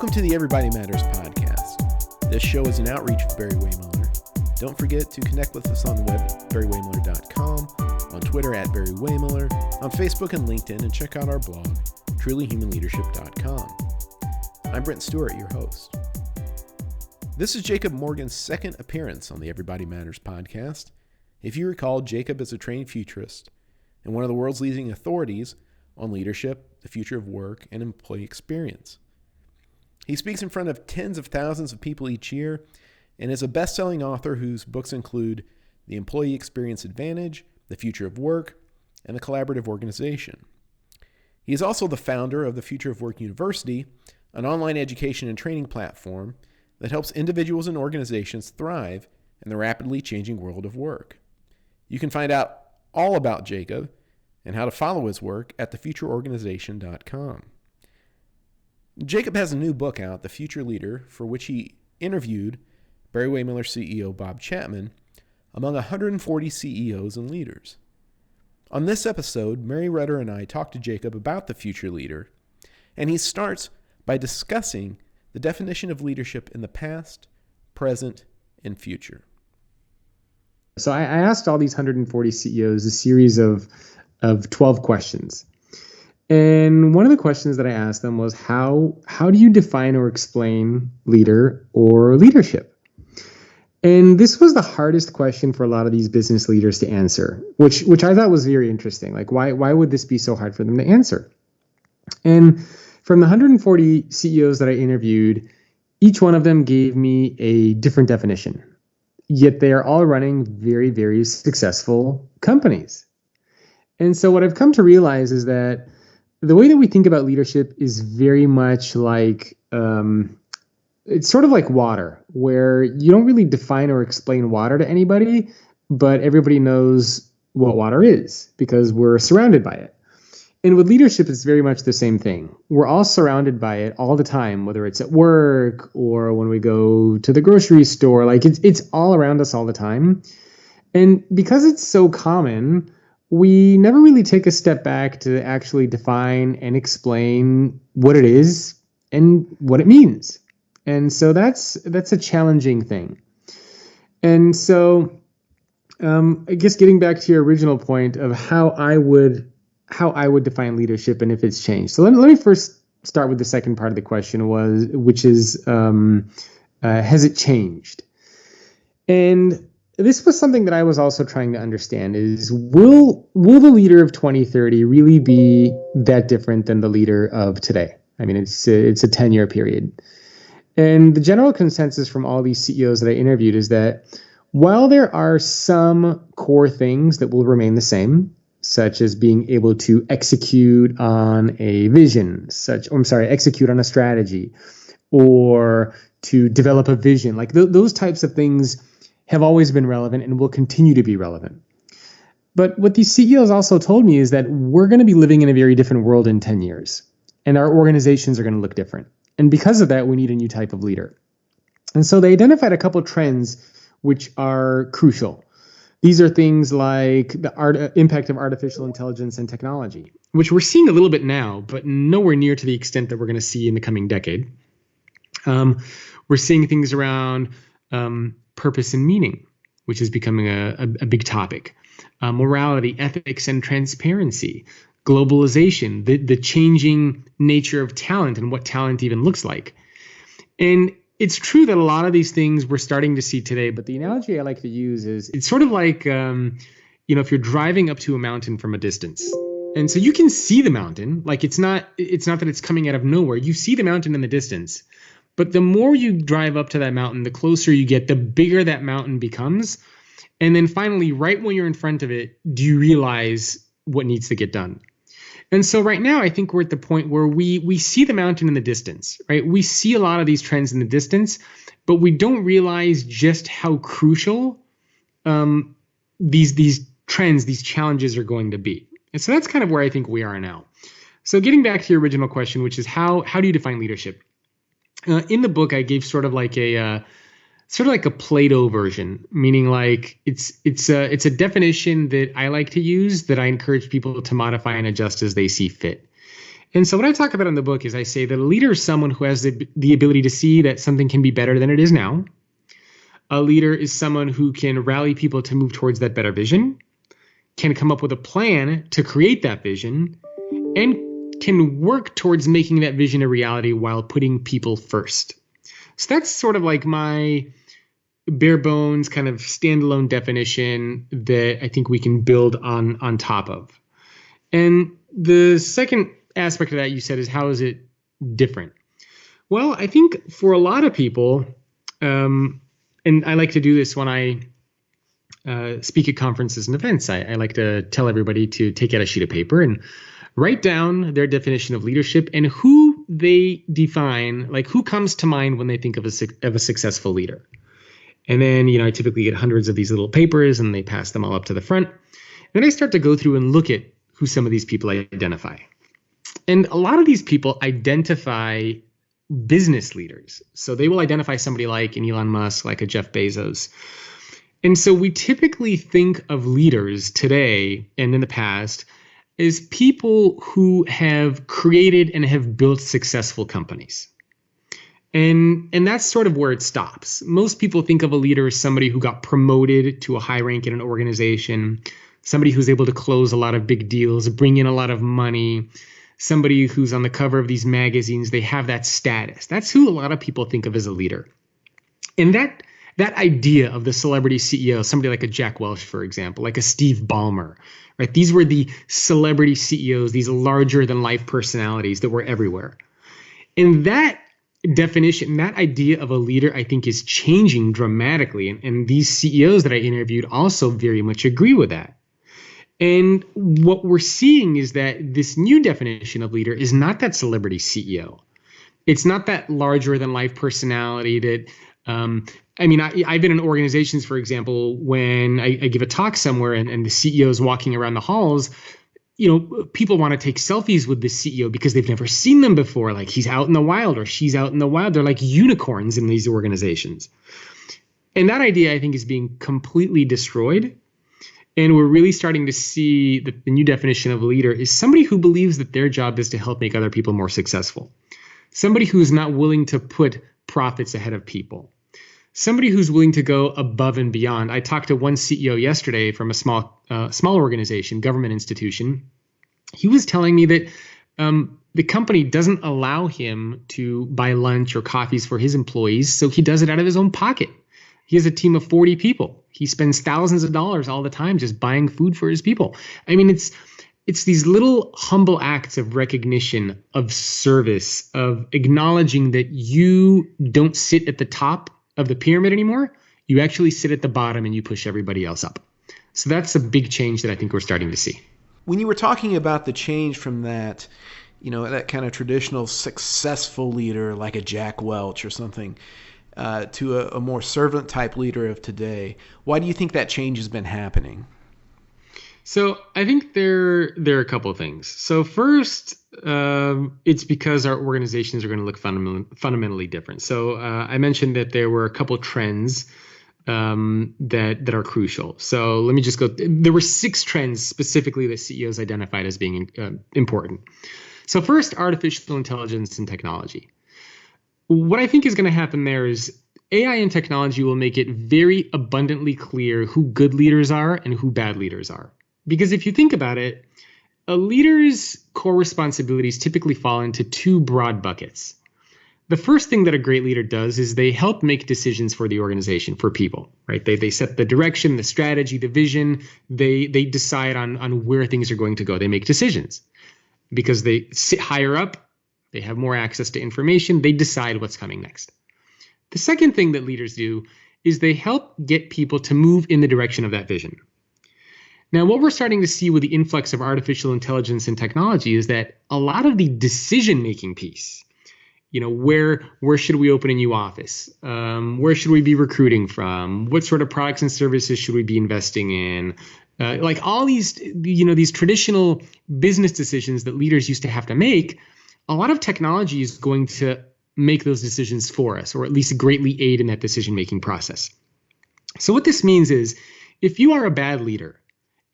Welcome to the Everybody Matters podcast. This show is an outreach of Barry-Wehmiller. Don't forget to connect with us on the web at barry-wehmiller.com, on Twitter at Barry-Wehmiller, on Facebook and LinkedIn, and check out our blog, trulyhumanleadership.com. I'm Brent Stewart, your host. This is Jacob Morgan's second appearance on the Everybody Matters podcast. If you recall, Jacob is a trained futurist and one of the world's leading authorities on leadership, the future of work, and employee experience. He speaks in front of tens of thousands of people each year and is a best-selling author whose books include The Employee Experience Advantage, The Future of Work, and The Collaborative Organization. He is also the founder of the Future of Work University, an online education and training platform that helps individuals and organizations thrive in the rapidly changing world of work. You can find out all about Jacob and how to follow his work at thefutureorganization.com. Jacob has a new book out, The Future Leader, for which he interviewed Barry-Wehmiller CEO Bob Chapman among 140 CEOs and leaders. On this episode, Mary Rudder and I talked to Jacob about The Future Leader, and he starts by discussing the definition of leadership in the past, present, and future. So I asked all these 140 CEOs a series of 12 questions. And one of the questions that I asked them was, how do you define or explain leader or leadership? And this was the hardest question for a lot of these business leaders to answer, which I thought was very interesting. Like, why would this be so hard for them to answer? And from the 140 CEOs that I interviewed, each one of them gave me a different definition. Yet they are all running very, very successful companies. And so what I've come to realize is that the way that we think about leadership is very much like, it's sort of like water, where you don't really define or explain water to anybody, but everybody knows what water is because we're surrounded by it. And with leadership, it's very much the same thing. We're all surrounded by it all the time, whether it's at work or when we go to the grocery store. Like it's all around us all the time. And because it's so common, we never really take a step back to actually define and explain what it is and what it means. And so that's a challenging thing. And so I guess getting back to your original point of how I would define leadership and if it's changed. So let me first start with the second part of the question, which is has it changed? And this was something that I was also trying to understand is, will the leader of 2030 really be that different than the leader of today? I mean, it's a 10-year period. And the general consensus from all these CEOs that I interviewed is that while there are some core things that will remain the same, such as being able to execute on a vision, execute on a strategy, or to develop a vision, like those types of things have always been relevant and will continue to be relevant. But what these CEOs also told me is that we're going to be living in a very different world in 10 years, and our organizations are going to look different. And because of that, we need a new type of leader. And so they identified a couple of trends which are crucial. These are things like the impact of artificial intelligence and technology, which we're seeing a little bit now, but nowhere near to the extent that we're going to see in the coming decade. We're seeing things around purpose and meaning, which is becoming a big topic. Morality, ethics, and transparency. Globalization, the changing nature of talent and what talent even looks like. And it's true that a lot of these things we're starting to see today, but the analogy I like to use is it's sort of like, if you're driving up to a mountain from a distance. And so you can see the mountain, like it's not that it's coming out of nowhere. You see the mountain in the distance. But the more you drive up to that mountain, the closer you get, the bigger that mountain becomes. And then finally, right when you're in front of it, do you realize what needs to get done? And so right now, I think we're at the point where we see the mountain in the distance, right? We see a lot of these trends in the distance, but we don't realize just how crucial these trends, these challenges are going to be. And so that's kind of where I think we are now. So getting back to your original question, which is how do you define leadership? In the book, I gave sort of like a Plato version, meaning like it's a definition that I like to use that I encourage people to modify and adjust as they see fit. And so what I talk about in the book is I say that a leader is someone who has the ability to see that something can be better than it is now. A leader is someone who can rally people to move towards that better vision, can come up with a plan to create that vision, and can work towards making that vision a reality while putting people first. So that's sort of like my bare bones kind of standalone definition that I think we can build on top of. And the second aspect of that you said is, how is it different? Well, I think for a lot of people, and I like to do this when I speak at conferences and events, I like to tell everybody to take out a sheet of paper and write down their definition of leadership and who they define, like who comes to mind when they think of a successful leader. And then, I typically get hundreds of these little papers and they pass them all up to the front. And then I start to go through and look at who some of these people identify. And a lot of these people identify business leaders. So they will identify somebody like an Elon Musk, like a Jeff Bezos. And so we typically think of leaders today and in the past as people who have created and have built successful companies. And that's sort of where it stops. Most people think of a leader as somebody who got promoted to a high rank in an organization, somebody who's able to close a lot of big deals, bring in a lot of money, somebody who's on the cover of these magazines. They have that status. That's who a lot of people think of as a leader. And that idea of the celebrity CEO, somebody like a Jack Welch, for example, like a Steve Ballmer, right? These were the celebrity CEOs, these larger than life personalities that were everywhere. And that definition, that idea of a leader, I think is changing dramatically. And these CEOs that I interviewed also very much agree with that. And what we're seeing is that this new definition of leader is not that celebrity CEO. It's not that larger than life personality that, I've been in organizations, for example, when I give a talk somewhere and the CEO is walking around the halls, people want to take selfies with the CEO because they've never seen them before. Like he's out in the wild or she's out in the wild. They're like unicorns in these organizations. And that idea, I think, is being completely destroyed. And we're really starting to see that the new definition of a leader is somebody who believes that their job is to help make other people more successful. Somebody who's not willing to put profits ahead of people. Somebody who's willing to go above and beyond. I talked to one CEO yesterday from a small organization, government institution. He was telling me that the company doesn't allow him to buy lunch or coffees for his employees, so he does it out of his own pocket. He has a team of 40 people. He spends thousands of dollars all the time just buying food for his people. It's these little humble acts of recognition, of service, of acknowledging that you don't sit at the top of the pyramid anymore. You actually sit at the bottom and you push everybody else up. So that's a big change that I think we're starting to see. When you were talking about the change from that, that kind of traditional successful leader like a Jack Welch or something, to a more servant type leader of today, why do you think that change has been happening? So I think there are a couple of things. So first, it's because our organizations are going to look fundamentally different. So I mentioned that there were a couple trends that are crucial. So let me just go. There were 6 trends specifically that CEOs identified as being important. So first, artificial intelligence and technology. What I think is going to happen there is AI and technology will make it very abundantly clear who good leaders are and who bad leaders are. Because if you think about it, a leader's core responsibilities typically fall into 2 broad buckets. The first thing that a great leader does is they help make decisions for the organization, for people, right? They set the direction, the strategy, the vision. They decide on where things are going to go. They make decisions because they sit higher up. They have more access to information. They decide what's coming next. The second thing that leaders do is they help get people to move in the direction of that vision. Now, what we're starting to see with the influx of artificial intelligence and technology is that a lot of the decision-making piece, where should we open a new office? Where should we be recruiting from? What sort of products and services should we be investing in? Like all these, these traditional business decisions that leaders used to have to make, a lot of technology is going to make those decisions for us, or at least greatly aid in that decision-making process. So what this means is, if you are a bad leader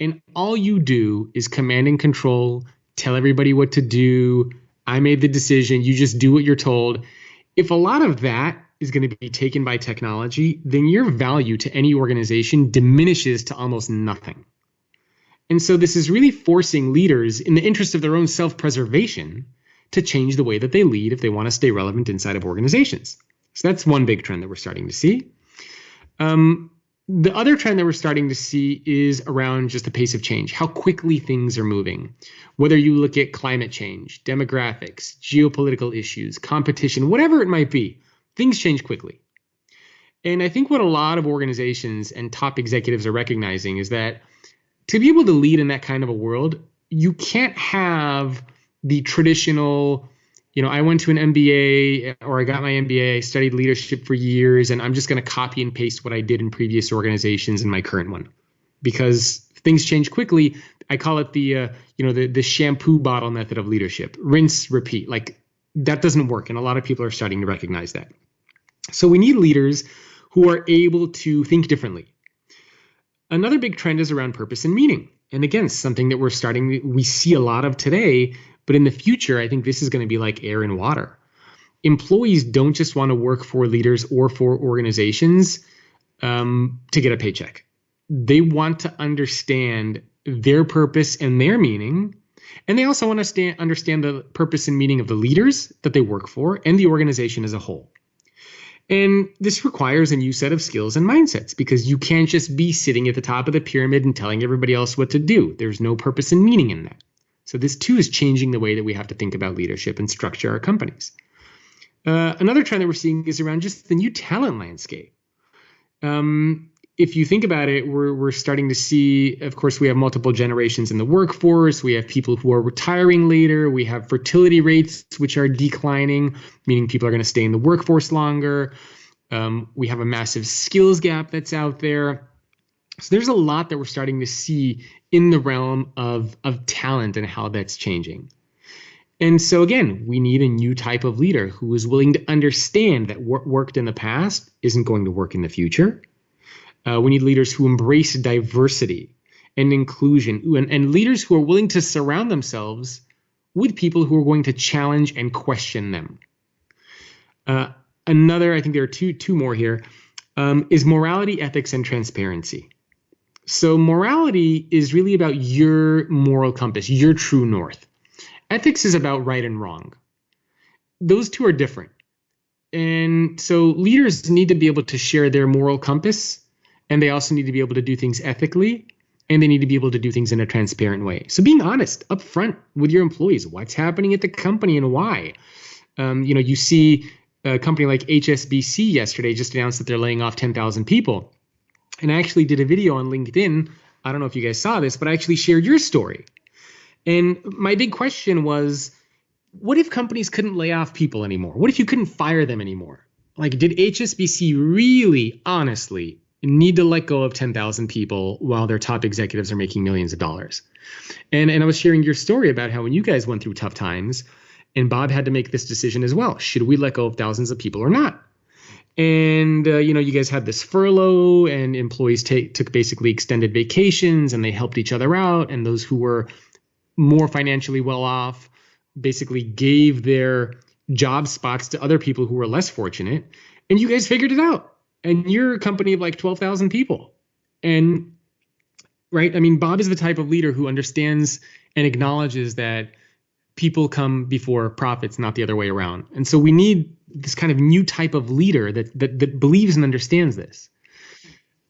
and all you do is command and control, tell everybody what to do, I made the decision. You just do what you're told. If a lot of that is going to be taken by technology, then your value to any organization diminishes to almost nothing. And so this is really forcing leaders, in the interest of their own self-preservation, to change the way that they lead if they want to stay relevant inside of organizations. So that's one big trend that we're starting to see. The other trend that we're starting to see is around just the pace of change, how quickly things are moving. Whether you look at climate change, demographics, geopolitical issues, competition, whatever it might be, things change quickly. And I think what a lot of organizations and top executives are recognizing is that to be able to lead in that kind of a world, you can't have the traditional, I went to an MBA or I got my MBA, I studied leadership for years, and I'm just going to copy and paste what I did in previous organizations in my current one. Because things change quickly. I call it the shampoo bottle method of leadership. Rinse, repeat. Like that doesn't work. And a lot of people are starting to recognize that. So we need leaders who are able to think differently. Another big trend is around purpose and meaning. And again, something that we see a lot of today, but in the future, I think this is going to be like air and water. Employees don't just want to work for leaders or for organizations to get a paycheck. They want to understand their purpose and their meaning. And they also want to understand the purpose and meaning of the leaders that they work for and the organization as a whole. And this requires a new set of skills and mindsets because you can't just be sitting at the top of the pyramid and telling everybody else what to do. There's no purpose and meaning in that. So this too is changing the way that we have to think about leadership and structure our companies. Another trend that we're seeing is around just the new talent landscape. If you think about it, we're starting to see, of course, we have multiple generations in the workforce. We have people who are retiring later. We have fertility rates, which are declining, meaning people are going to stay in the workforce longer. We have a massive skills gap that's out there. So there's a lot that we're starting to see in the realm of talent and how that's changing. And so again, we need a new type of leader who is willing to understand that what worked in the past isn't going to work in the future. We need leaders who embrace diversity and inclusion and leaders who are willing to surround themselves with people who are going to challenge and question them. Another, I think there are two more here, is morality, ethics, and transparency. So morality is really about your moral compass, your true north. Ethics is about right and wrong. Those two are different. And so leaders need to be able to share their moral compass. And they also need to be able to do things ethically, and they need to be able to do things in a transparent way. So being honest upfront with your employees, what's happening at the company and why. You see a company like HSBC yesterday just announced that they're laying off 10,000 people. And I actually did a video on LinkedIn. I don't know if you guys saw this, but I actually shared your story. And my big question was, what if companies couldn't lay off people anymore? What if you couldn't fire them anymore? Like, did HSBC really, honestly, need to let go of 10,000 people while their top executives are making millions of dollars? And I was sharing your story about how when you guys went through tough times and Bob had to make this decision as well, should we let go of thousands of people or not? And, you guys had this furlough and employees took basically extended vacations and they helped each other out. And those who were more financially well off basically gave their job spots to other people who were less fortunate. And you guys figured it out. And you're a company of like 12,000 people. And right, I mean, Bob is the type of leader who understands and acknowledges that people come before profits, not the other way around. And so we need this kind of new type of leader that believes and understands this.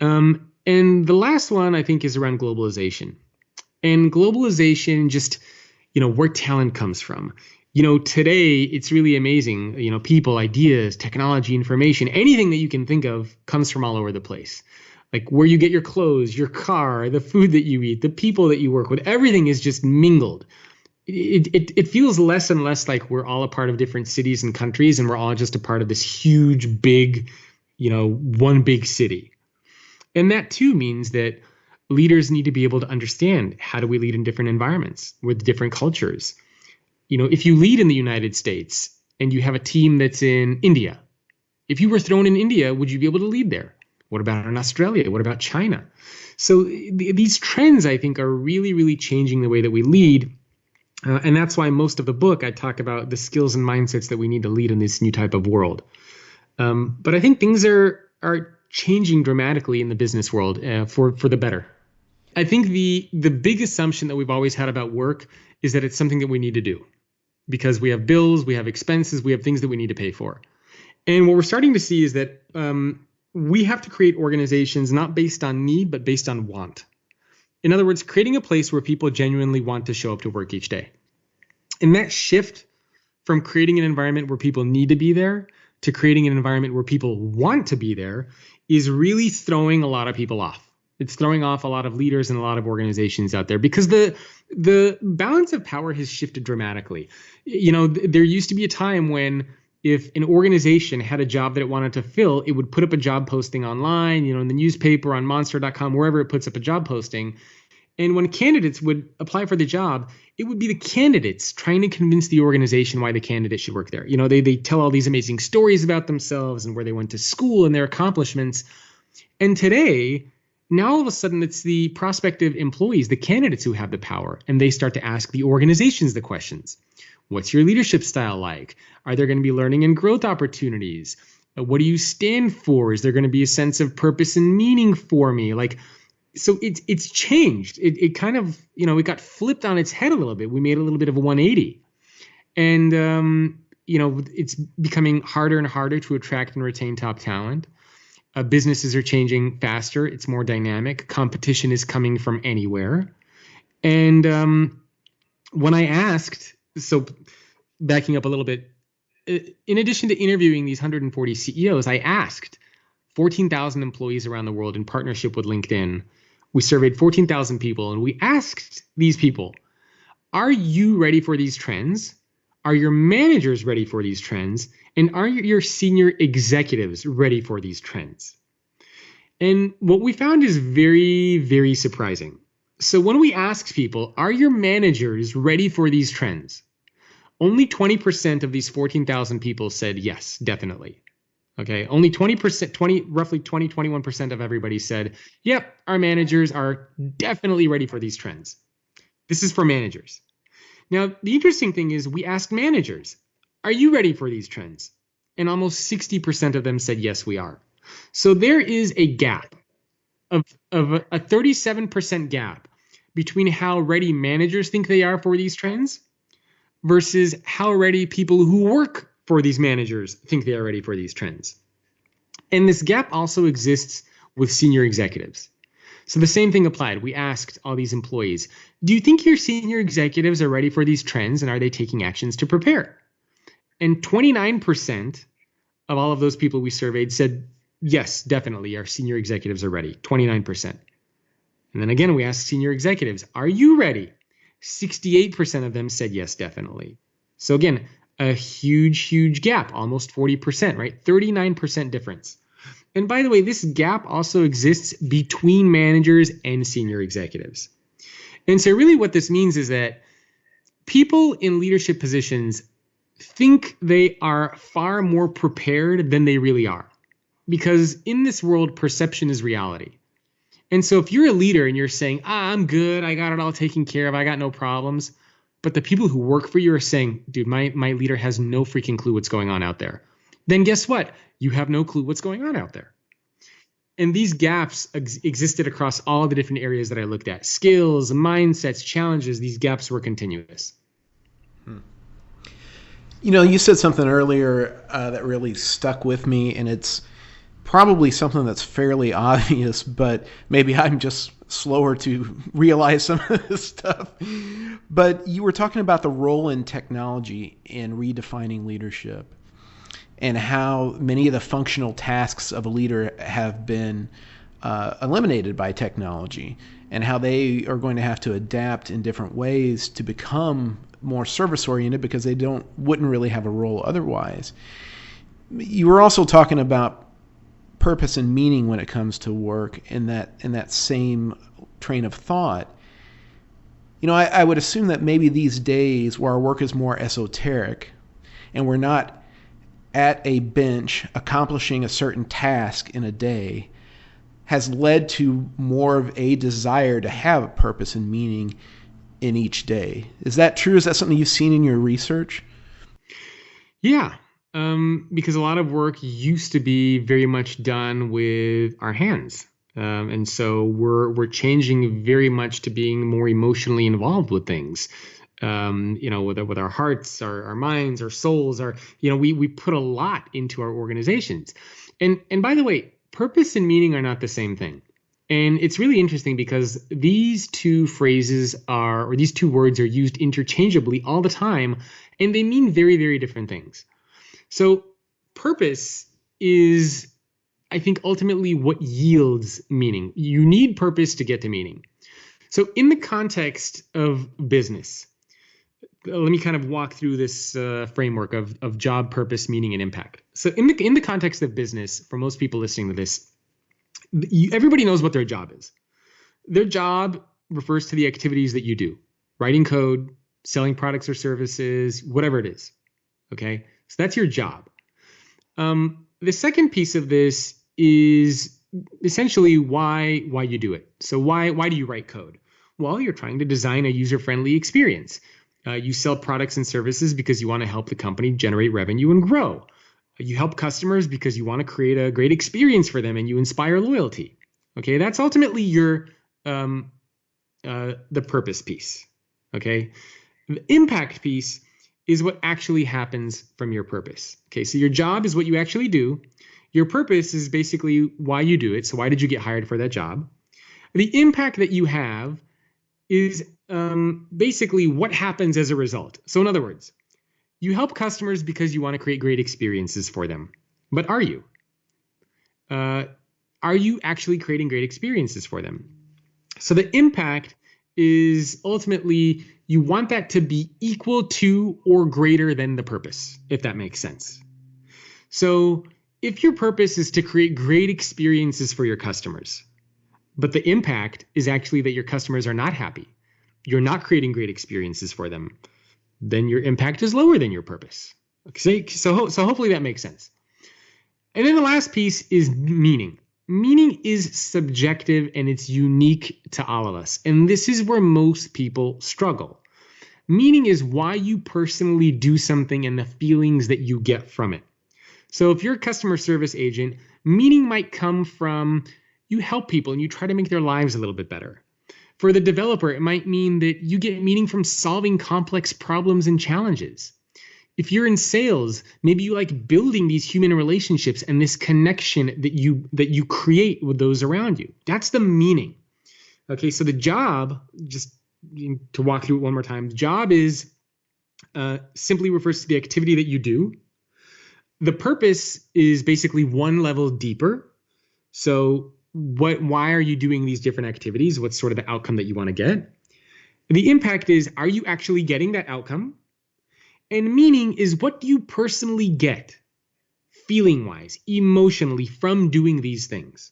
And the last one, I think, is around globalization. And globalization, just, where talent comes from. Today it's really amazing. People, ideas, technology, information, anything that you can think of comes from all over the place. Like where you get your clothes, your car, the food that you eat, the people that you work with, everything is just mingled. It feels less and less like we're all a part of different cities and countries and we're all just a part of this huge, big, one big city. And that too means that leaders need to be able to understand, how do we lead in different environments with different cultures? If you lead in the United States and you have a team that's in India, if you were thrown in India, would you be able to lead there? What about in Australia? What about China? So these trends, I think, are really, really changing the way that we lead. And that's why most of the book, I talk about the skills and mindsets that we need to lead in this new type of world. But I think things are changing dramatically in the business world for the better. I think the big assumption that we've always had about work is that it's something that we need to do because we have bills, we have expenses, we have things that we need to pay for. And what we're starting to see is that we have to create organizations not based on need, but based on want. In other words, creating a place where people genuinely want to show up to work each day. And that shift from creating an environment where people need to be there to creating an environment where people want to be there is really throwing a lot of people off. It's throwing off a lot of leaders and a lot of organizations out there because the balance of power has shifted dramatically. There used to be a time when if an organization had a job that it wanted to fill, it would put up a job posting online, in the newspaper, on monster.com, wherever it puts up a job posting. And when candidates would apply for the job, it would be the candidates trying to convince the organization why the candidate should work there. They tell all these amazing stories about themselves and where they went to school and their accomplishments. And today, now all of a sudden, it's the prospective employees, the candidates who have the power, and they start to ask the organizations the questions. What's your leadership style like? Are there going to be learning and growth opportunities? What do you stand for? Is there going to be a sense of purpose and meaning for me? So it's changed. It kind of, it got flipped on its head a little bit. We made a little bit of a 180. And, it's becoming harder and harder to attract and retain top talent. Businesses are changing faster. It's more dynamic. Competition is coming from anywhere. And when I asked, so backing up a little bit, in addition to interviewing these 140 CEOs, I asked 14,000 employees around the world in partnership with LinkedIn. We surveyed 14,000 people and we asked these people, are you ready for these trends? Are your managers ready for these trends? And are your senior executives ready for these trends? And what we found is very, very surprising. So when we asked people, are your managers ready for these trends? Only 20% of these 14,000 people said yes, definitely. Okay, only 20%, roughly 21% of everybody said, yep, our managers are definitely ready for these trends. This is for managers. Now, the interesting thing is we asked managers, are you ready for these trends? And almost 60% of them said, yes, we are. So there is a gap of a 37% gap between how ready managers think they are for these trends versus how ready people who work for these managers think they are ready for these trends. And this gap also exists with senior executives. So the same thing applied. We asked all these employees, do you think your senior executives are ready for these trends and are they taking actions to prepare? And 29% of all of those people we surveyed said, yes, definitely, our senior executives are ready, 29%. And then again, we asked senior executives, are you ready? 68% of them said yes, definitely. So again, a huge, huge gap, almost 40%, right? 39% difference. And by the way, this gap also exists between managers and senior executives. And so really what this means is that people in leadership positions think they are far more prepared than they really are. Because in this world, perception is reality. And so if you're a leader and you're saying, I'm good, I got it all taken care of, I got no problems, but the people who work for you are saying, dude, my leader has no freaking clue what's going on out there, then guess what? You have no clue what's going on out there. And these gaps existed across all the different areas that I looked at. Skills, mindsets, challenges, these gaps were continuous. You said something earlier that really stuck with me, and it's probably something that's fairly obvious, but maybe I'm just slower to realize some of this stuff. But you were talking about the role in technology in redefining leadership and how many of the functional tasks of a leader have been eliminated by technology and how they are going to have to adapt in different ways to become more service-oriented because they wouldn't really have a role otherwise. You were also talking about purpose and meaning when it comes to work in that same train of thought. I would assume that maybe these days where our work is more esoteric and we're not at a bench accomplishing a certain task in a day has led to more of a desire to have a purpose and meaning in each day. Is that true? Is that something you've seen in your research? Yeah, because a lot of work used to be very much done with our hands. And so we're changing very much to being more emotionally involved with things. With our hearts, our minds, our souls, we put a lot into our organizations. And by the way, purpose and meaning are not the same thing. And it's really interesting because these two these two words are used interchangeably all the time, and they mean very, very different things. So purpose is, I think, ultimately what yields meaning. You need purpose to get to meaning. So in the context of business, let me kind of walk through this framework of job, purpose, meaning, and impact. So in the context of business, for most people listening to this, everybody knows what their job is. Their job refers to the activities that you do: writing code, selling products or services, whatever it is. Okay, so that's your job. The second piece of this is essentially why you do it. So why do you write code? Well, you're trying to design a user-friendly experience. You sell products and services because you want to help the company generate revenue and grow. You help customers because you want to create a great experience for them and you inspire loyalty. Okay, that's ultimately your the purpose piece. Okay, the impact piece is what actually happens from your purpose. Okay, so your job is what you actually do. Your purpose is basically why you do it. So why did you get hired for that job? The impact that you have is basically what happens as a result. So in other words, you help customers because you want to create great experiences for them. But are you? Are you actually creating great experiences for them? So the impact is ultimately you want that to be equal to or greater than the purpose, if that makes sense. So if your purpose is to create great experiences for your customers, but the impact is actually that your customers are not happy, you're not creating great experiences for them, then your impact is lower than your purpose. Okay, so hopefully that makes sense. And then the last piece is meaning. Meaning is subjective and it's unique to all of us. And this is where most people struggle. Meaning is why you personally do something and the feelings that you get from it. So if you're a customer service agent, meaning might come from you help people and you try to make their lives a little bit better. For the developer, it might mean that you get meaning from solving complex problems and challenges. If you're in sales, maybe you like building these human relationships and this connection that you create with those around you. That's the meaning. Okay, so the job, just to walk through it one more time, the job is simply refers to the activity that you do. The purpose is basically one level deeper. So why are you doing these different activities? What's sort of the outcome that you want to get? The impact is, are you actually getting that outcome? And meaning is, what do you personally get, feeling-wise, emotionally, from doing these things?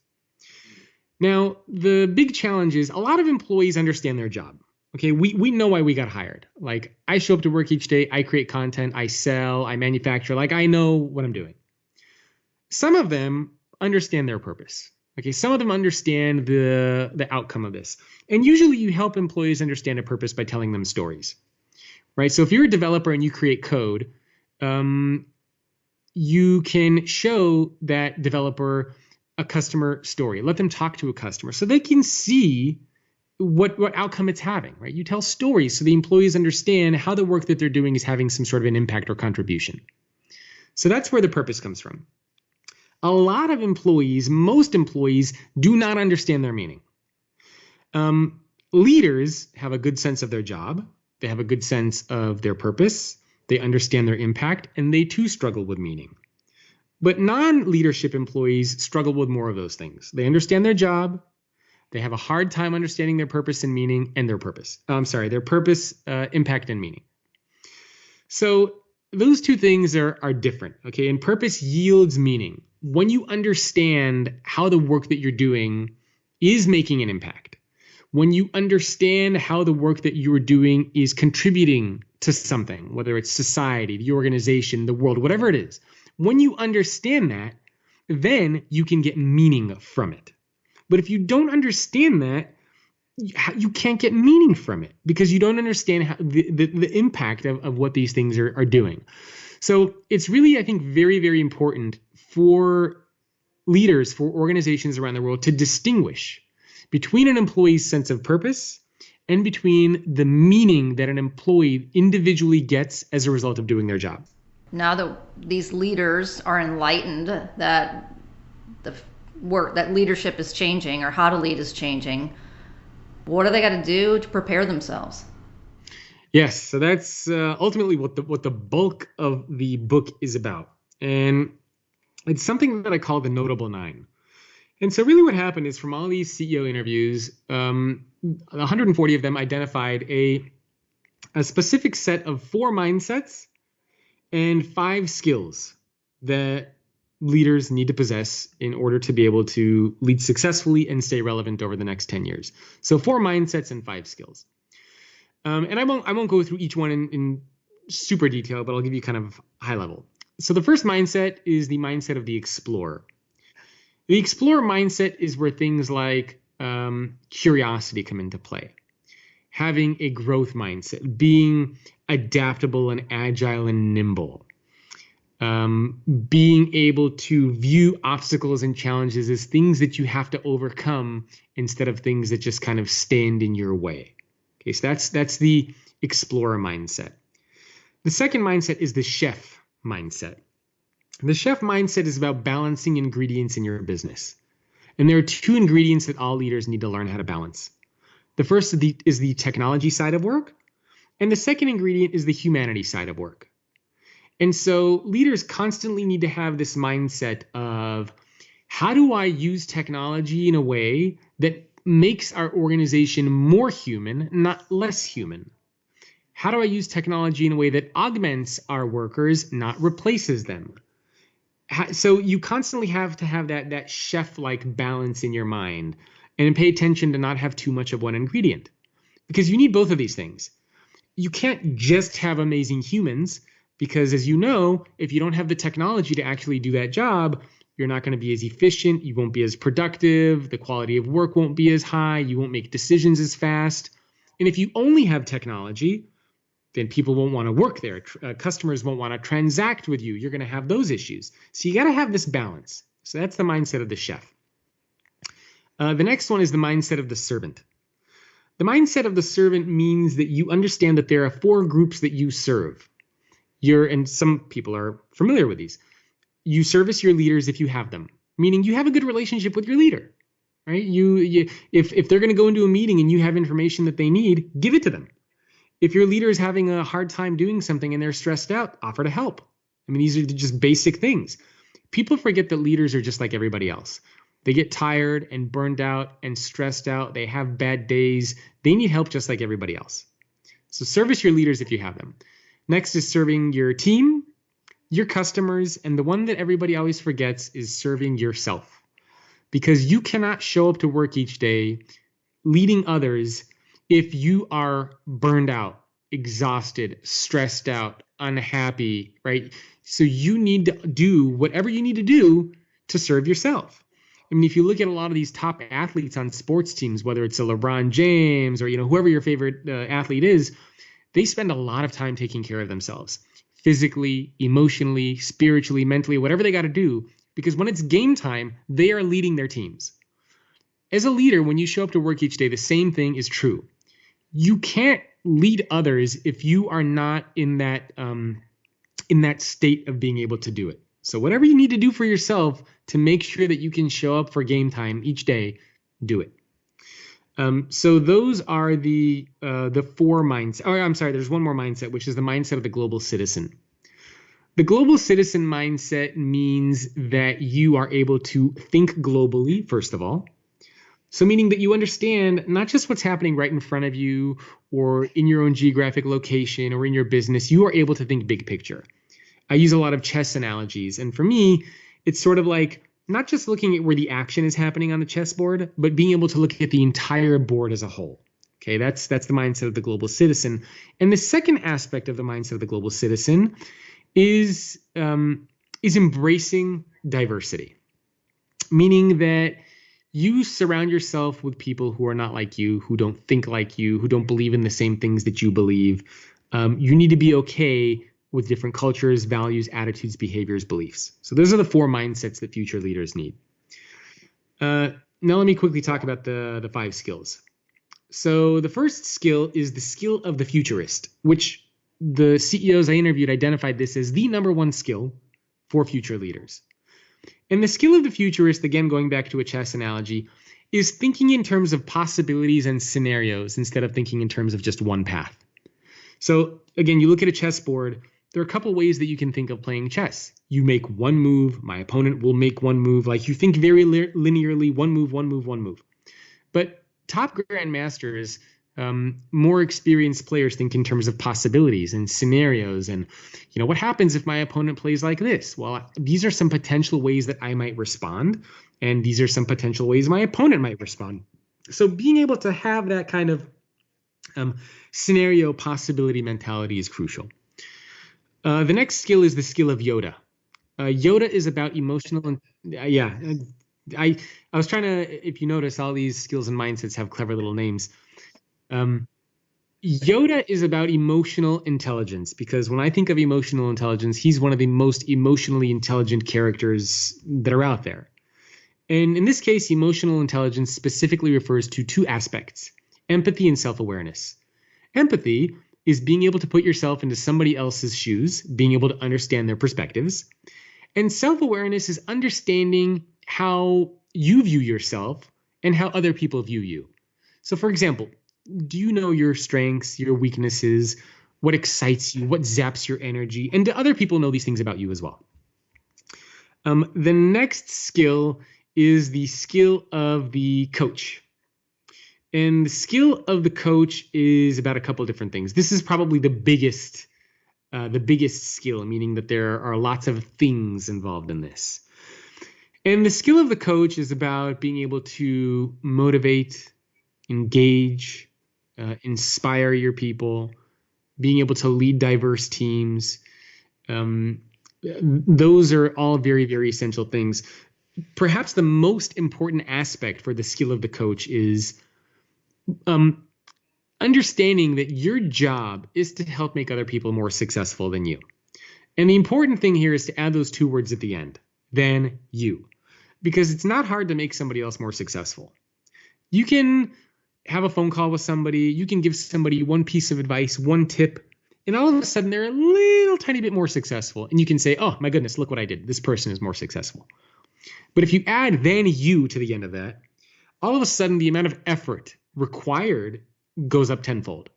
Now, the big challenge is a lot of employees understand their job. Okay, we know why we got hired. Like, I show up to work each day, I create content, I sell, I manufacture, like I know what I'm doing. Some of them understand their purpose. Okay, some of them understand the outcome of this. And usually you help employees understand a purpose by telling them stories, right? So if you're a developer and you create code, you can show that developer a customer story. Let them talk to a customer so they can see what outcome it's having, right? You tell stories so the employees understand how the work that they're doing is having some sort of an impact or contribution. So that's where the purpose comes from. A lot of employees, most employees, do not understand their meaning. Leaders have a good sense of their job. They have a good sense of their purpose. They understand their impact, and they too struggle with meaning. But non-leadership employees struggle with more of those things. They understand their job. They have a hard time understanding their purpose and meaning and their purpose. Their purpose, impact, and meaning. So those two things are different, okay? And purpose yields meaning. When you understand how the work that you're doing is making an impact, when you understand how the work that you're doing is contributing to something, whether it's society, the organization, the world, whatever it is, when you understand that, then you can get meaning from it. But if you don't understand that, you can't get meaning from it because you don't understand how the impact of what these things are doing. So it's really, I think, very, very important for leaders, for organizations around the world to distinguish between an employee's sense of purpose and between the meaning that an employee individually gets as a result of doing their job. Now that these leaders are enlightened that the work, that leadership is changing or how to lead is changing, what do they got to do to prepare themselves? Yes, so that's ultimately what the bulk of the book is about. And it's something that I call the Notable Nine. And so really what happened is from all these CEO interviews, 140 of them identified a specific set of 4 mindsets and 5 skills that leaders need to possess in order to be able to lead successfully and stay relevant over the next 10 years. So 4 mindsets and 5 skills. And I won't go through each one in super detail, but I'll give you kind of high level. So the first mindset is the mindset of the explorer. The explorer mindset is where things like curiosity come into play. Having a growth mindset, being adaptable and agile and nimble, being able to view obstacles and challenges as things that you have to overcome instead of things that just kind of stand in your way. Okay, so that's the explorer mindset. The second mindset is the chef mindset. The chef mindset is about balancing ingredients in your business. And there are 2 ingredients that all leaders need to learn how to balance. The first is the technology side of work, and the second ingredient is the humanity side of work. And so leaders constantly need to have this mindset of, how do I use technology in a way that makes our organization more human, not less human? How do I use technology in a way that augments our workers, not replaces them? So you constantly have to have that chef-like balance in your mind and pay attention to not have too much of one ingredient, because you need both of these things. You can't just have amazing humans, because as you know, if you don't have the technology to actually do that job, you're not going to be as efficient, you won't be as productive, the quality of work won't be as high, you won't make decisions as fast. And if you only have technology, then people won't want to work there. Customers won't want to transact with you. You're going to have those issues. So you got to have this balance. So that's the mindset of the chef. The next one is the mindset of the servant. The mindset of the servant means that you understand that there are 4 groups that you serve. And some people are familiar with these. You service your leaders if you have them, meaning you have a good relationship with your leader, right? If they're going to go into a meeting and you have information that they need, give it to them. If your leader is having a hard time doing something and they're stressed out, offer to help. I mean, these are just basic things. People forget that leaders are just like everybody else. They get tired and burned out and stressed out. They have bad days. They need help just like everybody else. So service your leaders if you have them. Next is serving your team, your customers, and the one that everybody always forgets is serving yourself. Because you cannot show up to work each day leading others if you are burned out, exhausted, stressed out, unhappy, right? So you need to do whatever you need to do to serve yourself. I mean, if you look at a lot of these top athletes on sports teams, whether it's a LeBron James or, whoever your favorite athlete is, they spend a lot of time taking care of themselves, physically, emotionally, spiritually, mentally, whatever they got to do, because when it's game time, they are leading their teams. As a leader, when you show up to work each day, the same thing is true. You can't lead others if you are not in that state of being able to do it. So whatever you need to do for yourself to make sure that you can show up for game time each day, do it. So those are the 4 mindsets. Oh, I'm sorry, there's one more mindset, which is the mindset of the global citizen. The global citizen mindset means that you are able to think globally, first of all. So meaning that you understand not just what's happening right in front of you or in your own geographic location or in your business, you are able to think big picture. I use a lot of chess analogies. And for me, it's sort of like not just looking at where the action is happening on the chessboard, but being able to look at the entire board as a whole. Okay, that's the mindset of the global citizen. And the second aspect of the mindset of the global citizen is embracing diversity, meaning that you surround yourself with people who are not like you, who don't think like you, who don't believe in the same things that you believe. You need to be okay with different cultures, values, attitudes, behaviors, beliefs. So those are the 4 mindsets that future leaders need. Now let me quickly talk about the 5 skills. So the first skill is the skill of the futurist, which the CEOs I interviewed identified this as the number 1 skill for future leaders. And the skill of the futurist, again, going back to a chess analogy, is thinking in terms of possibilities and scenarios instead of thinking in terms of just one path. So again, you look at a chessboard, there are a couple ways that you can think of playing chess. You make one move, my opponent will make one move, like you think very linearly, one move, one move, one move. But top grandmasters, more experienced players think in terms of possibilities and scenarios and, what happens if my opponent plays like this? Well, these are some potential ways that I might respond, and these are some potential ways my opponent might respond. So being able to have that kind of scenario possibility mentality is crucial. The next skill is the skill of Yoda. Yoda is about emotional. I was trying to, if you notice, all these skills and mindsets have clever little names. Yoda is about emotional intelligence, because when I think of emotional intelligence, he's one of the most emotionally intelligent characters that are out there. And in this case, emotional intelligence specifically refers to 2 aspects: empathy and self-awareness. Empathy is being able to put yourself into somebody else's shoes, being able to understand their perspectives. And self-awareness is understanding how you view yourself and how other people view you. So for example, do you know your strengths, your weaknesses, what excites you, what zaps your energy? And do other people know these things about you as well? The next skill is the skill of the coach. And the skill of the coach is about a couple of different things. This is probably the biggest skill, meaning that there are lots of things involved in this. And the skill of the coach is about being able to motivate, engage, inspire your people, being able to lead diverse teams. Those are all very, very essential things. Perhaps the most important aspect for the skill of the coach is understanding that your job is to help make other people more successful than you. And the important thing here is to add those 2 words at the end, than you, because it's not hard to make somebody else more successful. You can have a phone call with somebody, you can give somebody one piece of advice, one tip, and all of a sudden they're a little tiny bit more successful. And you can say, oh my goodness, look what I did. This person is more successful. But if you add "than you" to the end of that, all of a sudden the amount of effort required goes up tenfold.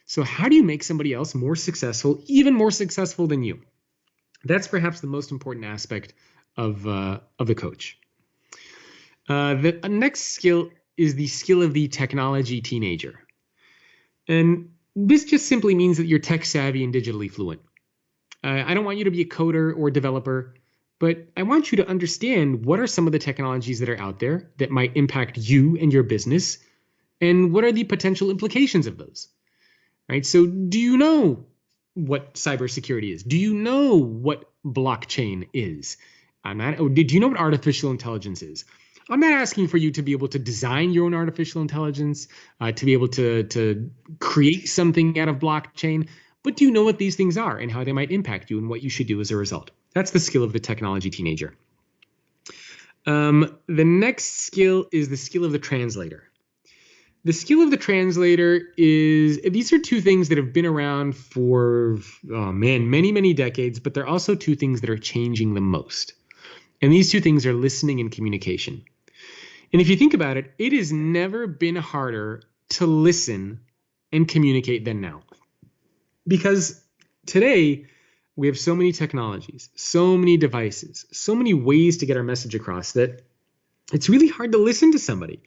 So how do you make somebody else more successful, even more successful than you? That's perhaps the most important aspect of the coach. The next skill is the skill of the technology teenager. And this just simply means that you're tech savvy and digitally fluent. I don't want you to be a coder or developer, but I want you to understand what are some of the technologies that are out there that might impact you and your business, and what are the potential implications of those, right? So do you know what cybersecurity is? Do you know what blockchain is? Do you know what artificial intelligence is? I'm not asking for you to be able to design your own artificial intelligence, to be able to create something out of blockchain, but do you know what these things are and how they might impact you and what you should do as a result? That's the skill of the technology teenager. The next skill is the skill of the translator. The skill of the translator is, these are 2 things that have been around for, many, many decades, but they're also 2 things that are changing the most. And these 2 things are listening and communication. And if you think about it, it has never been harder to listen and communicate than now. Because today we have so many technologies, so many devices, so many ways to get our message across that it's really hard to listen to somebody.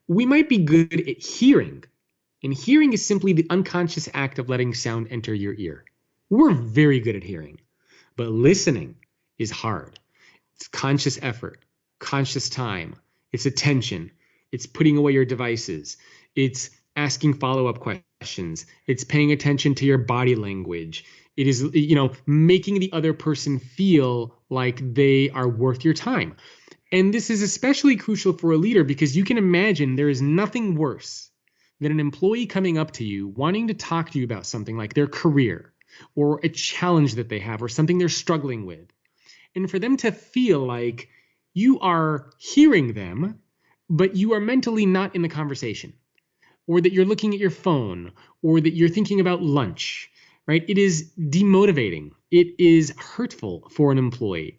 We might be good at hearing, and hearing is simply the unconscious act of letting sound enter your ear. We're very good at hearing, but listening is hard. It's conscious effort, conscious time, it's attention, it's putting away your devices, it's asking follow-up questions, it's paying attention to your body language. It is, making the other person feel like they are worth your time. And this is especially crucial for a leader because you can imagine there is nothing worse than an employee coming up to you wanting to talk to you about something like their career or a challenge that they have or something they're struggling with. And for them to feel like you are hearing them, but you are mentally not in the conversation, or that you're looking at your phone, or that you're thinking about lunch, right? It is demotivating. It is hurtful for an employee.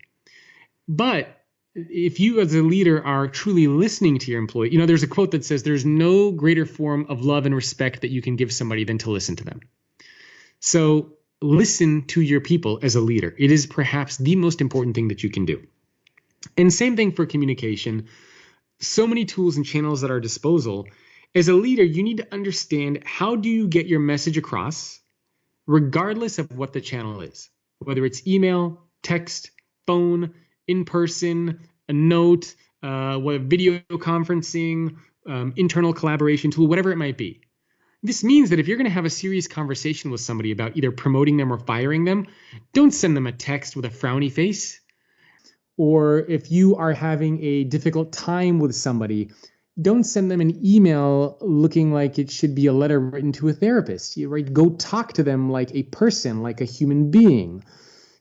But if you as a leader are truly listening to your employee, there's a quote that says there's no greater form of love and respect that you can give somebody than to listen to them. So listen to your people as a leader. It is perhaps the most important thing that you can do. And same thing for communication. So many tools and channels at our disposal. As a leader, you need to understand how do you get your message across, regardless of what the channel is, whether it's email, text, phone, in person, a note, video conferencing, internal collaboration tool, whatever it might be. This means that if you're going to have a serious conversation with somebody about either promoting them or firing them, don't send them a text with a frowny face. Or if you are having a difficult time with somebody, don't send them an email looking like it should be a letter written to a therapist. Right? Go talk to them like a person, like a human being.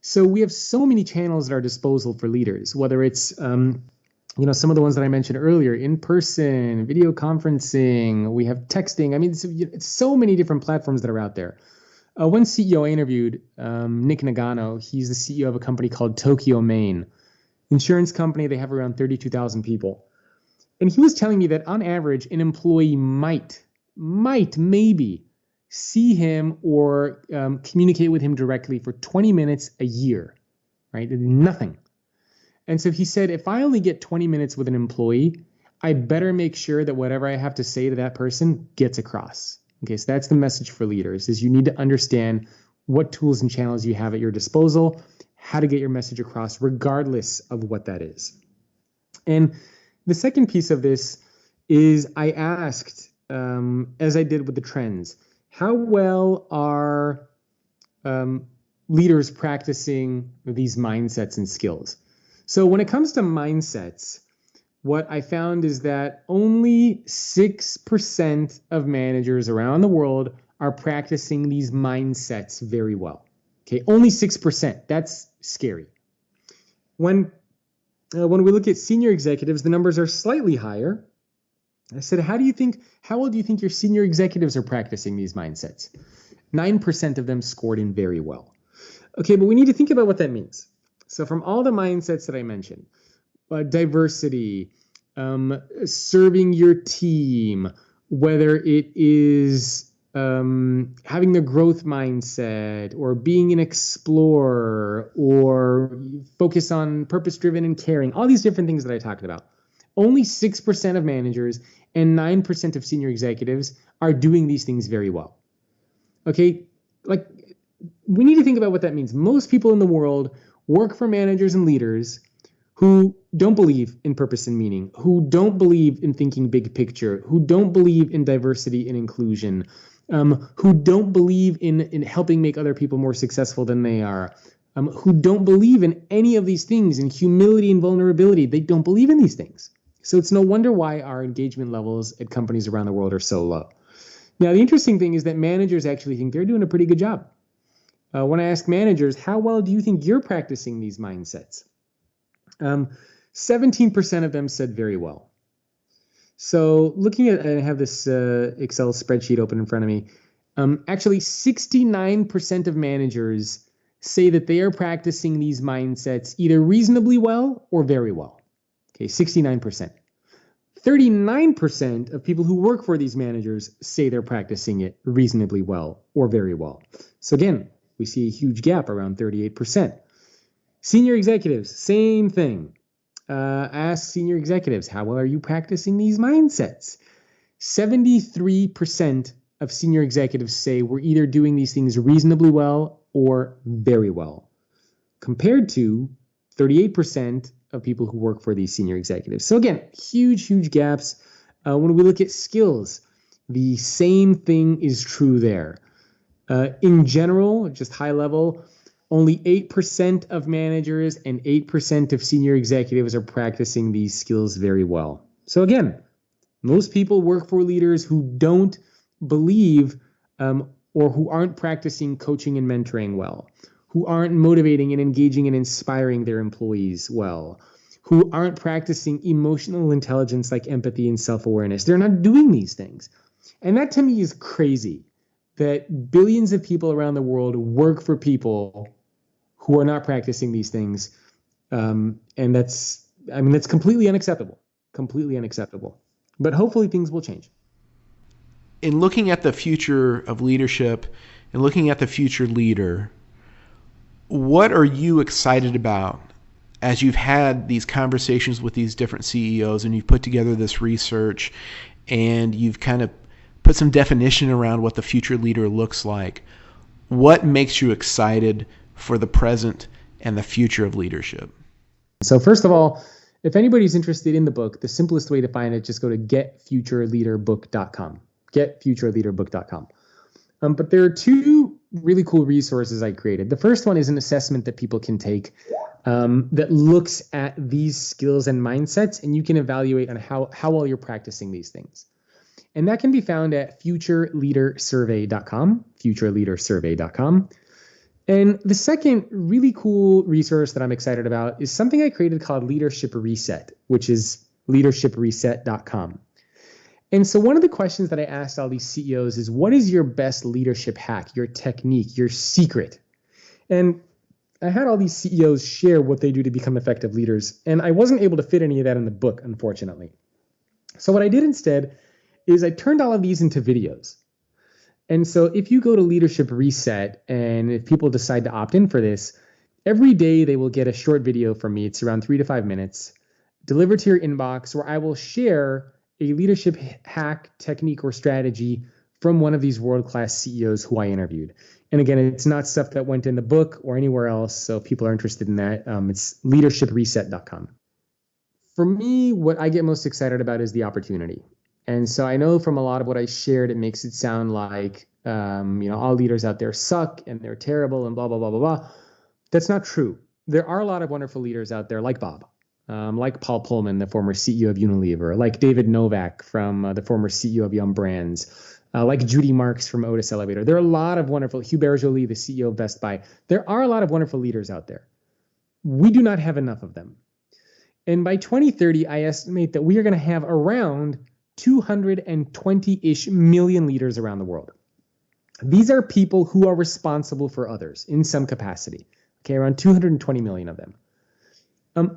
So we have so many channels at our disposal for leaders, whether it's some of the ones that I mentioned earlier, in person, video conferencing, we have texting. I mean, it's so many different platforms that are out there. One CEO I interviewed, Nick Nagano, he's the CEO of a company called Tokyo Maine. Insurance company, they have around 32,000 people. And he was telling me that on average, an employee might maybe see him or communicate with him directly for 20 minutes a year, right? Nothing. And so he said, if I only get 20 minutes with an employee, I better make sure that whatever I have to say to that person gets across. Okay, so that's the message for leaders, is you need to understand what tools and channels you have at your disposal, how to get your message across, regardless of what that is. And the second piece of this is I asked, as I did with the trends, how well are leaders practicing these mindsets and skills? So when it comes to mindsets, what I found is that only 6% of managers around the world are practicing these mindsets very well. Okay, only 6%. That's scary. When we look at senior executives, the numbers are slightly higher. I said, how well do you think your senior executives are practicing these mindsets? 9% of them scored in very well. Okay, but we need to think about what that means. So from all the mindsets that I mentioned, diversity, serving your team, whether it is having the growth mindset or being an explorer or focus on purpose-driven and caring, all these different things that I talked about. Only 6% of managers and 9% of senior executives are doing these things very well. Okay, like we need to think about what that means. Most people in the world work for managers and leaders who don't believe in purpose and meaning, who don't believe in thinking big picture, who don't believe in diversity and inclusion, who don't believe in helping make other people more successful than they are, who don't believe in any of these things, in humility and vulnerability. They don't believe in these things. So it's no wonder why our engagement levels at companies around the world are so low. Now, the interesting thing is that managers actually think they're doing a pretty good job. When I ask managers, how well do you think you're practicing these mindsets? 17% of them said very well. So looking at, I have this Excel spreadsheet open in front of me. Actually, 69% of managers say that they are practicing these mindsets either reasonably well or very well. Okay, 69%. 39% of people who work for these managers say they're practicing it reasonably well or very well. So again, we see a huge gap around 38%. Senior executives, same thing. Ask senior executives, how well are you practicing these mindsets? 73% of senior executives say we're either doing these things reasonably well or very well, compared to 38% of people who work for these senior executives. So again, huge gaps. When we look at skills, the same thing is true there. In general, just high level, Only 8% of managers and 8% of senior executives are practicing these skills very well. So again, most people work for leaders who don't believe or who aren't practicing coaching and mentoring well, who aren't motivating and engaging and inspiring their employees well, who aren't practicing emotional intelligence like empathy and self-awareness. They're not doing these things. And that to me is crazy, that billions of people around the world work for people who are not practicing these things. And that's completely unacceptable, But hopefully things will change. In looking at the future of leadership and looking at the future leader, what are you excited about as you've had these conversations with these different CEOs and you've put together this research and you've kind of put some definition around what the future leader looks like? What makes you excited for the present and the future of leadership? So first of all, if anybody's interested in the book, the simplest way to find it, just go to getfutureleaderbook.com. Getfutureleaderbook.com. But there are two really cool resources I created. The first one is an assessment that people can take that looks at these skills and mindsets, and you can evaluate on how well you're practicing these things. And that can be found at futureleadersurvey.com, futureleadersurvey.com. And the second really cool resource that I'm excited about is something I created called Leadership Reset, which is leadershipreset.com. And so one of the questions that I asked all these CEOs is, what is your best leadership hack, your technique, your secret? And I had all these CEOs share what they do to become effective leaders, and I wasn't able to fit any of that in the book, unfortunately. So what I did instead is I turned all of these into videos. And so if you go to Leadership Reset, and if people decide to opt in for this, every day they will get a short video from me. It's around 3 to 5 minutes, delivered to your inbox, where I will share a leadership hack, technique, or strategy from one of these world-class CEOs who I interviewed. And again, it's not stuff that went in the book or anywhere else. So if people are interested in that, it's leadershipreset.com. For me, what I get most excited about is the opportunity. And so I know from a lot of what I shared, it makes it sound like, all leaders out there suck and they're terrible and blah, blah, blah, blah, blah. That's not true. There are a lot of wonderful leaders out there like Bob, like Paul Pullman, the former CEO of Unilever, like David Novak from the former CEO of Yum Brands, like Judy Marks from Otis Elevator. There are a lot of wonderful, Hubert Joly, the CEO of Best Buy. There are a lot of wonderful leaders out there. We do not have enough of them. And by 2030, I estimate that we are going to have around 220-ish million leaders around the world. These are people who are responsible for others in some capacity. Okay, around 220 million of them.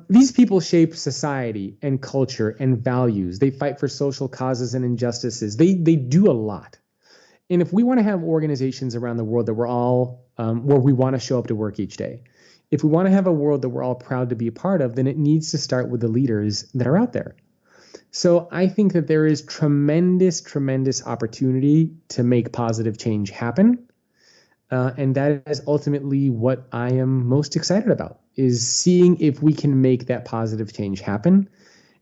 These people shape society and culture and values. They fight for social causes and injustices. They do a lot. And if we want to have organizations around the world that we're all, where we want to show up to work each day, if we want to have a world that we're all proud to be a part of, then it needs to start with the leaders that are out there. So I think that there is tremendous, tremendous opportunity to make positive change happen. And that is ultimately what I am most excited about, is seeing if we can make that positive change happen.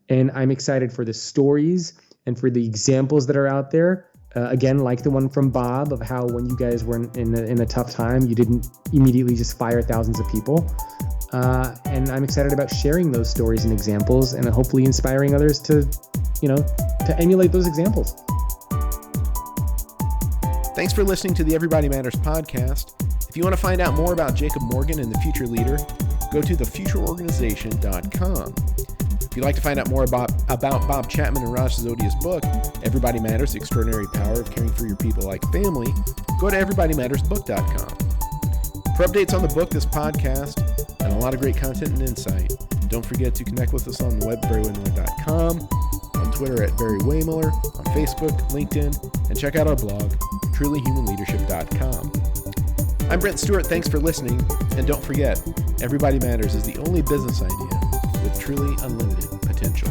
And I'm excited for the stories and for the examples that are out there. Again, like the one from Bob of how when you guys were in a tough time, you didn't immediately just fire thousands of people. And I'm excited about sharing those stories and examples and hopefully inspiring others to emulate those examples. Thanks for listening to the Everybody Matters podcast. If you want to find out more about Jacob Morgan and the Future Leader, go to thefutureorganization.com. If you'd like to find out more about Bob Chapman and Raj Sisodia's book, Everybody Matters, The Extraordinary Power of Caring for Your People Like Family, go to everybodymattersbook.com. For updates on the book, this podcast, and a lot of great content and insight, don't forget to connect with us on the web, Barry-Wehmiller.com, on Twitter at Barry-Wehmiller, on Facebook, LinkedIn, and check out our blog, trulyhumanleadership.com. I'm Brent Stewart. Thanks for listening. And don't forget, Everybody Matters is the only business idea with truly unlimited potential.